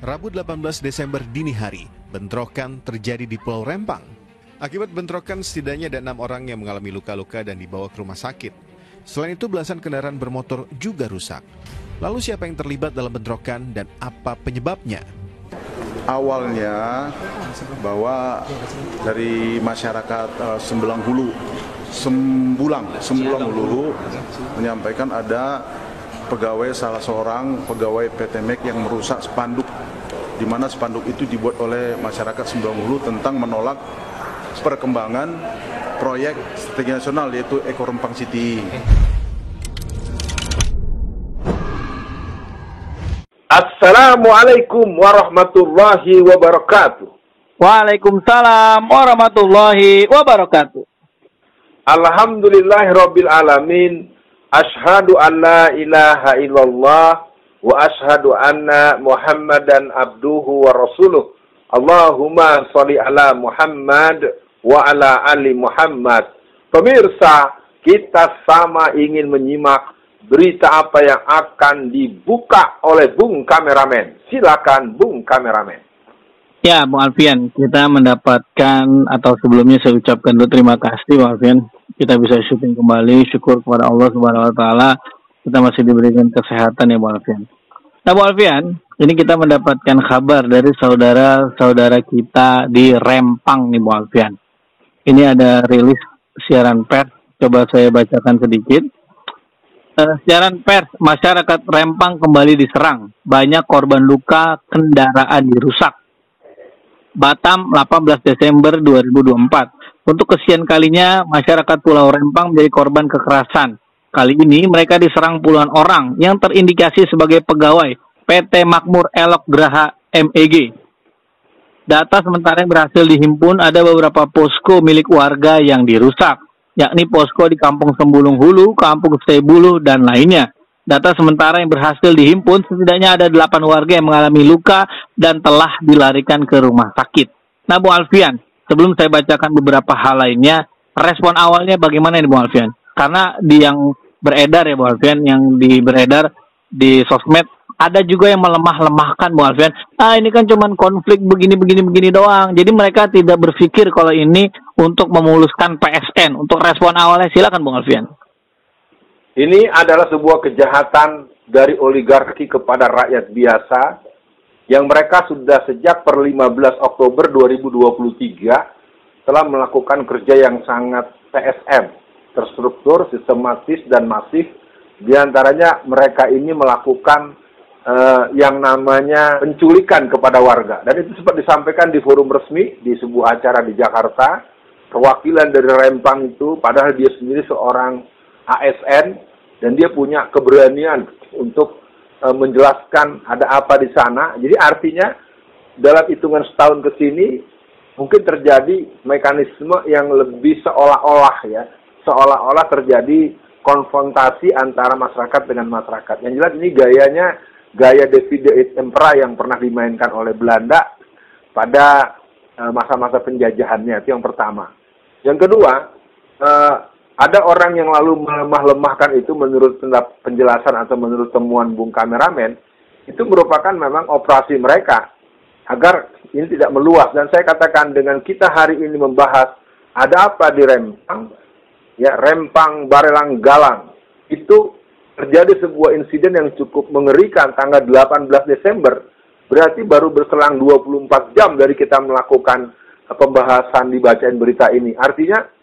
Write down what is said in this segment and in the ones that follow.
Rabu 18 Desember dini hari, bentrokan terjadi di Pulau Rempang. Akibat bentrokan setidaknya ada 6 orang yang mengalami luka-luka dan dibawa ke rumah sakit. Selain itu belasan kendaraan bermotor juga rusak. Lalu siapa yang terlibat dalam bentrokan dan apa penyebabnya? Awalnya bahwa dari masyarakat Sembulang Hulu menyampaikan ada salah seorang pegawai PT MEK yang merusak spanduk, di mana spanduk itu dibuat oleh masyarakat Sembulang Hulu tentang menolak perkembangan proyek strategi nasional yaitu Eko Rempang City. Assalamualaikum warahmatullahi wabarakatuh. Waalaikumsalam warahmatullahi wabarakatuh. Alhamdulillahirabbil alamin. Asyhadu an la ilaha illallah wa asyhadu anna Muhammadan abduhu wa rasuluh. Allahumma sholli ala Muhammad wa ala ali Muhammad. Pemirsa, kita sama ingin menyimak berita apa yang akan dibuka oleh Bung Kameramen. Silakan Bung Kameramen. Ya, Bung Alfian, kita mendapatkan atau sebelumnya saya ucapkan dulu terima kasih Bung Alfian. Kita bisa syuting kembali, syukur kepada Allah Subhanahu wa taala kita masih diberikan kesehatan ya Bung Alfian. Nah, Bung Alfian, ini kita mendapatkan kabar dari saudara-saudara kita di Rempang nih Bung Alfian. Ini ada rilis siaran pers, coba saya bacakan sedikit. Siaran pers, masyarakat Rempang kembali diserang. Banyak korban luka, kendaraan dirusak. Batam, 18 Desember 2024. Untuk kesekian kalinya, masyarakat Pulau Rempang menjadi korban kekerasan. Kali ini, mereka diserang puluhan orang yang terindikasi sebagai pegawai PT Makmur Elok Graha MEG. Data sementara yang berhasil dihimpun, ada beberapa posko milik warga yang dirusak, yakni posko di Kampung Sembulung Hulu, Kampung Sebulu, dan lainnya. Data sementara yang berhasil dihimpun, setidaknya ada 8 warga yang mengalami luka dan telah dilarikan ke rumah sakit. Nah, Bung Alfian, sebelum saya bacakan beberapa hal lainnya, respon awalnya bagaimana nih Bung Alfian? Karena di yang beredar ya Bung Alfian, yang beredar di sosmed, ada juga yang melemah-lemahkan Bung Alfian. Ini kan cuma konflik begini doang. Jadi mereka tidak berpikir kalau ini untuk memuluskan PSN. Untuk respon awalnya silakan Bung Alfian. Ini adalah sebuah kejahatan dari oligarki kepada rakyat biasa yang mereka sudah sejak per 15 Oktober 2023 telah melakukan kerja yang sangat TSM, terstruktur, sistematis, dan masif. Di antaranya mereka ini melakukan yang namanya penculikan kepada warga. Dan itu sempat disampaikan di forum resmi di sebuah acara di Jakarta. Perwakilan dari Rempang itu, padahal dia sendiri seorang ASN, dan dia punya keberanian untuk menjelaskan ada apa di sana. Jadi artinya dalam hitungan setahun ke sini mungkin terjadi mekanisme yang lebih seolah-olah terjadi konfrontasi antara masyarakat dengan masyarakat. Yang jelas ini gaya Davide et Impera yang pernah dimainkan oleh Belanda pada masa-masa penjajahannya. Itu yang pertama. Yang kedua, ada orang yang lalu melemah-lemahkan itu menurut penjelasan atau menurut temuan Bung Kameramen, itu merupakan memang operasi mereka agar ini tidak meluas. Dan saya katakan dengan kita hari ini membahas ada apa di Rempang, ya Rempang Barelang Galang, itu terjadi sebuah insiden yang cukup mengerikan tanggal 18 Desember. Berarti baru berselang 24 jam dari kita melakukan pembahasan dibacain berita ini. Artinya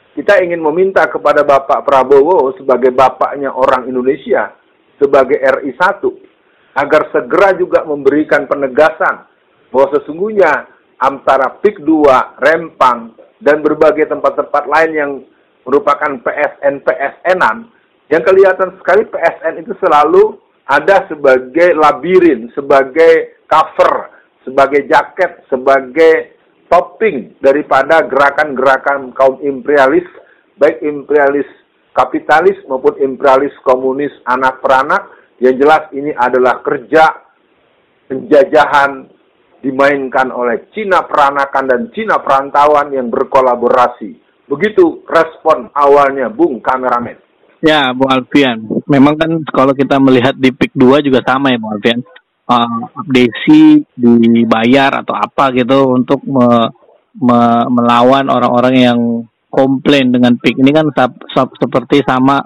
kita ingin meminta kepada Bapak Prabowo sebagai bapaknya orang Indonesia, sebagai RI 1, agar segera juga memberikan penegasan bahwa sesungguhnya antara PIK 2, Rempang, dan berbagai tempat-tempat lain yang merupakan PSN-PSN-an, yang kelihatan sekali PSN itu selalu ada sebagai labirin, sebagai cover, sebagai jaket, sebagai topping daripada gerakan-gerakan kaum imperialis, baik imperialis kapitalis maupun imperialis komunis anak peranak. Yang jelas ini adalah kerja penjajahan dimainkan oleh Cina peranakan dan Cina perantauan yang berkolaborasi. Begitu respon awalnya Bung Kameramen. Ya, Bung Alfian. Memang kan kalau kita melihat di PIK 2 juga sama ya Bung Alfian. abdesi dibayar atau apa gitu untuk melawan orang-orang yang komplain dengan PIK. Ini kan seperti sama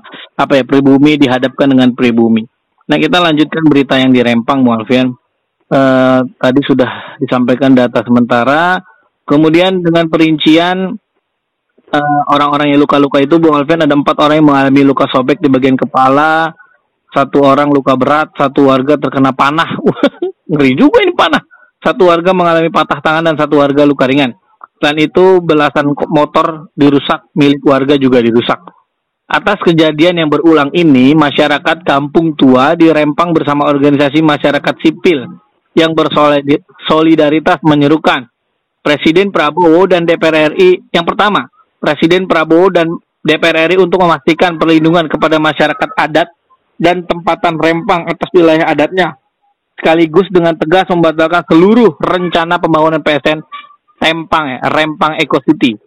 pribumi dihadapkan dengan pribumi. Nah, kita lanjutkan berita yang di Rempang, Bu Alfian. Tadi sudah disampaikan data sementara. Kemudian dengan perincian orang-orang yang luka-luka itu, Bu Alfian, ada 4 orang yang mengalami luka sobek di bagian kepala, 1 orang luka berat, 1 warga terkena panah. Ngeri juga ini panah. 1 warga mengalami patah tangan dan 1 warga luka ringan. Selain itu, belasan motor dirusak, milik warga juga dirusak. Atas kejadian yang berulang ini, masyarakat Kampung Tua di Rempang bersama organisasi masyarakat sipil yang bersolidaritas menyerukan Presiden Prabowo dan DPR RI yang pertama, Presiden Prabowo dan DPR RI untuk memastikan perlindungan kepada masyarakat adat dan tempatan Rempang atas wilayah adatnya, sekaligus dengan tegas membatalkan seluruh rencana pembangunan PSN Rempang Eco City.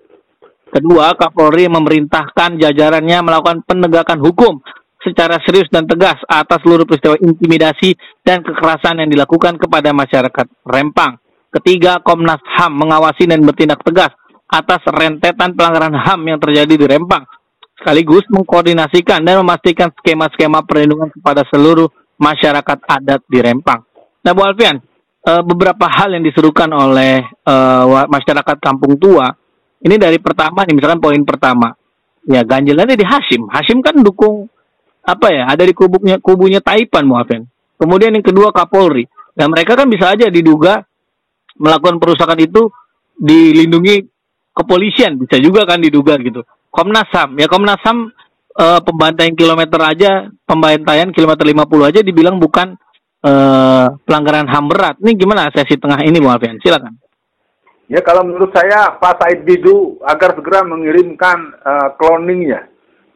Kedua, Kapolri memerintahkan jajarannya melakukan penegakan hukum secara serius dan tegas atas seluruh peristiwa intimidasi dan kekerasan yang dilakukan kepada masyarakat Rempang. Ketiga, Komnas HAM mengawasi dan bertindak tegas atas rentetan pelanggaran HAM yang terjadi di Rempang, sekaligus mengkoordinasikan dan memastikan skema-skema perlindungan kepada seluruh masyarakat adat di Rempang. Nah, Bu Alfian, beberapa hal yang diserukan oleh masyarakat Kampung Tua, ini dari pertama nih, misalkan poin pertama, ya ganjelannya di Hashim. Hashim kan dukung ada di kubunya Taipan, Bu Alfian. Kemudian yang kedua Kapolri. Dan mereka kan bisa aja diduga melakukan perusakan itu dilindungi kepolisian, bisa juga kan diduga gitu. Komnas HAM pembantaian pembantaian kilometer 50 aja dibilang bukan pelanggaran HAM berat. Ini gimana sesi tengah ini, Bu Alfian? Silakan. Ya, kalau menurut saya Pak Said Didu agar segera mengirimkan cloningnya.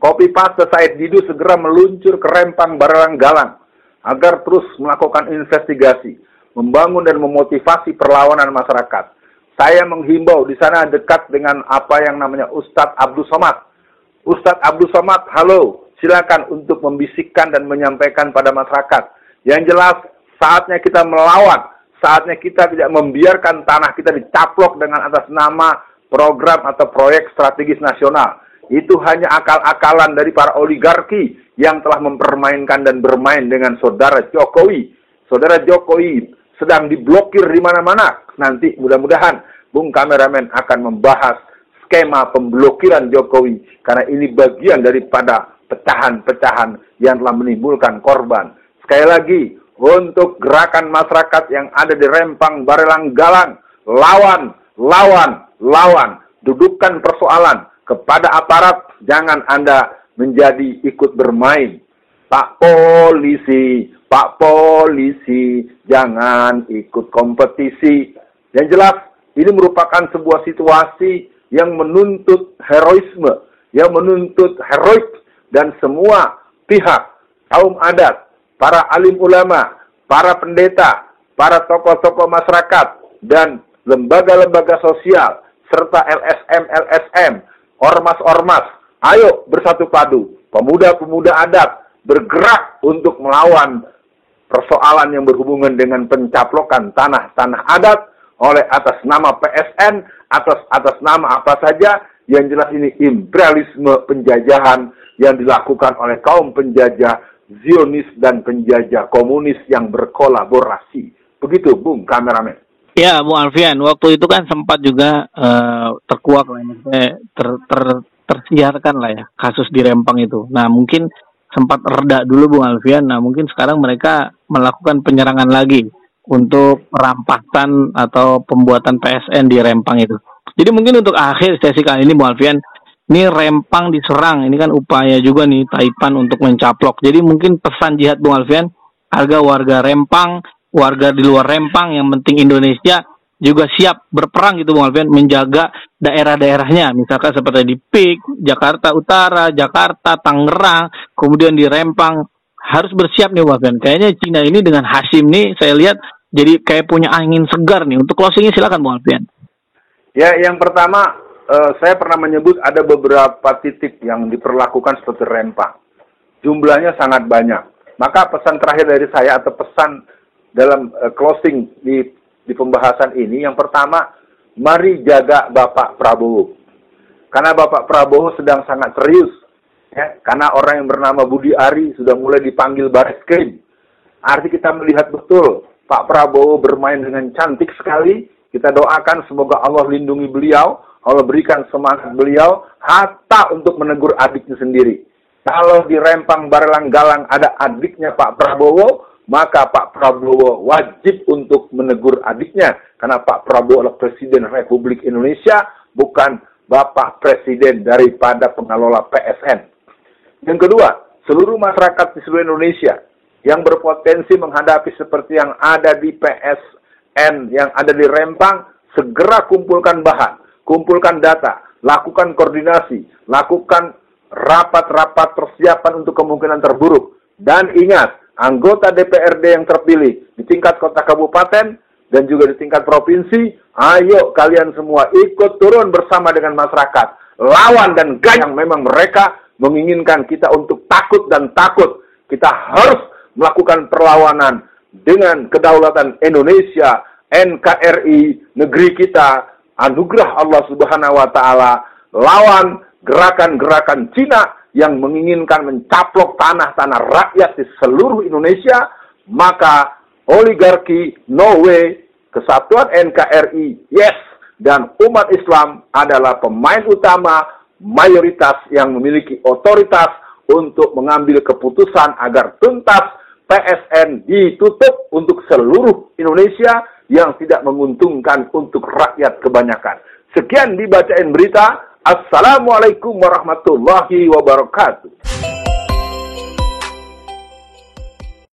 Copy paste Said Didu segera meluncur ke Rempang Barelang Galang agar terus melakukan investigasi, membangun dan memotivasi perlawanan masyarakat. Saya menghimbau di sana dekat dengan apa yang namanya Ustadz Abdul Somad. Ustadz Abdul Somad, halo, silakan untuk membisikkan dan menyampaikan pada masyarakat. Yang jelas, saatnya kita melawan, saatnya kita tidak membiarkan tanah kita dicaplok dengan atas nama program atau proyek strategis nasional. Itu hanya akal-akalan dari para oligarki yang telah mempermainkan dan bermain dengan saudara Jokowi. Saudara Jokowi sedang diblokir di mana-mana. Nanti mudah-mudahan Bung Kameramen akan membahas skema pemblokiran Jokowi. Karena ini bagian daripada pecahan-pecahan yang telah menimbulkan korban. Sekali lagi, untuk gerakan masyarakat yang ada di Rempang Barelang Galang, lawan. Dudukkan persoalan kepada aparat, jangan Anda menjadi ikut bermain. Pak polisi, jangan ikut kompetisi. Yang jelas, ini merupakan sebuah situasi yang menuntut heroisme, yang menuntut heroik, dan semua pihak, kaum adat, para alim ulama, para pendeta, para tokoh-tokoh masyarakat, dan lembaga-lembaga sosial, serta LSM, ormas-ormas, ayo bersatu padu, pemuda-pemuda adat, bergerak untuk melawan persoalan yang berhubungan dengan pencaplokan tanah-tanah adat oleh atas nama PSN, atas nama apa saja. Yang jelas ini imperialisme penjajahan yang dilakukan oleh kaum penjajah Zionis dan penjajah komunis yang berkolaborasi. Begitu, Bung Kameramen. Ya, Bu Alfian, waktu itu kan sempat juga terkuak lah, tersiarkan lah ya kasus di Rempang itu. Nah, mungkin sempat reda dulu, Bung Alfian. Nah, mungkin sekarang mereka melakukan penyerangan lagi untuk perampasan atau pembuatan PSN di Rempang itu. Jadi mungkin untuk akhir sesi kali ini, Bung Alfian, ini Rempang diserang. Ini kan upaya juga nih Taipan untuk mencaplok. Jadi mungkin pesan jihad, Bung Alfian, agar warga Rempang, warga di luar Rempang, yang penting Indonesia juga siap berperang gitu, Bung Alfian, menjaga daerah-daerahnya, misalkan seperti di PIK, Jakarta Utara, Jakarta, Tangerang, kemudian di Rempang, harus bersiap nih, Bung Alfian. Kayaknya Cina ini dengan Hashim nih, saya lihat jadi kayak punya angin segar nih. Untuk closingnya silakan, Bung Alfian. Ya, yang pertama, saya pernah menyebut ada beberapa titik yang diperlakukan seperti Rempang. Jumlahnya sangat banyak. Maka pesan terakhir dari saya atau pesan dalam closing di pembahasan ini. Yang pertama, mari jaga Bapak Prabowo. Karena Bapak Prabowo sedang sangat serius. Ya, karena orang yang bernama Budi Ari sudah mulai dipanggil Barreskrim. Arti kita melihat betul Pak Prabowo bermain dengan cantik sekali. Kita doakan semoga Allah lindungi beliau, Allah berikan semangat beliau, hatta untuk menegur adiknya sendiri. Kalau di Rempang Barelang Galang ada adiknya Pak Prabowo, maka Pak Prabowo wajib untuk menegur adiknya. Karena Pak Prabowo adalah Presiden Republik Indonesia, bukan Bapak Presiden daripada pengelola PSN. Yang kedua, seluruh masyarakat di seluruh Indonesia yang berpotensi menghadapi seperti yang ada di PSN, yang ada di Rempang, segera kumpulkan bahan, kumpulkan data, lakukan koordinasi, lakukan rapat-rapat persiapan untuk kemungkinan terburuk. Dan ingat, anggota DPRD yang terpilih di tingkat kota kabupaten dan juga di tingkat provinsi, ayo kalian semua ikut turun bersama dengan masyarakat. Lawan dan gaya yang memang mereka menginginkan kita untuk takut dan takut. Kita harus melakukan perlawanan dengan kedaulatan Indonesia, NKRI, negeri kita, anugerah Allah Subhanahu wa Ta'ala, lawan gerakan-gerakan Cina yang menginginkan mencaplok tanah-tanah rakyat di seluruh Indonesia. Maka oligarki, no way, kesatuan NKRI, yes, dan umat Islam adalah pemain utama, mayoritas yang memiliki otoritas untuk mengambil keputusan agar tuntas PSN ditutup untuk seluruh Indonesia yang tidak menguntungkan untuk rakyat kebanyakan. Sekian dibacain berita. Assalamualaikum warahmatullahi wabarakatuh.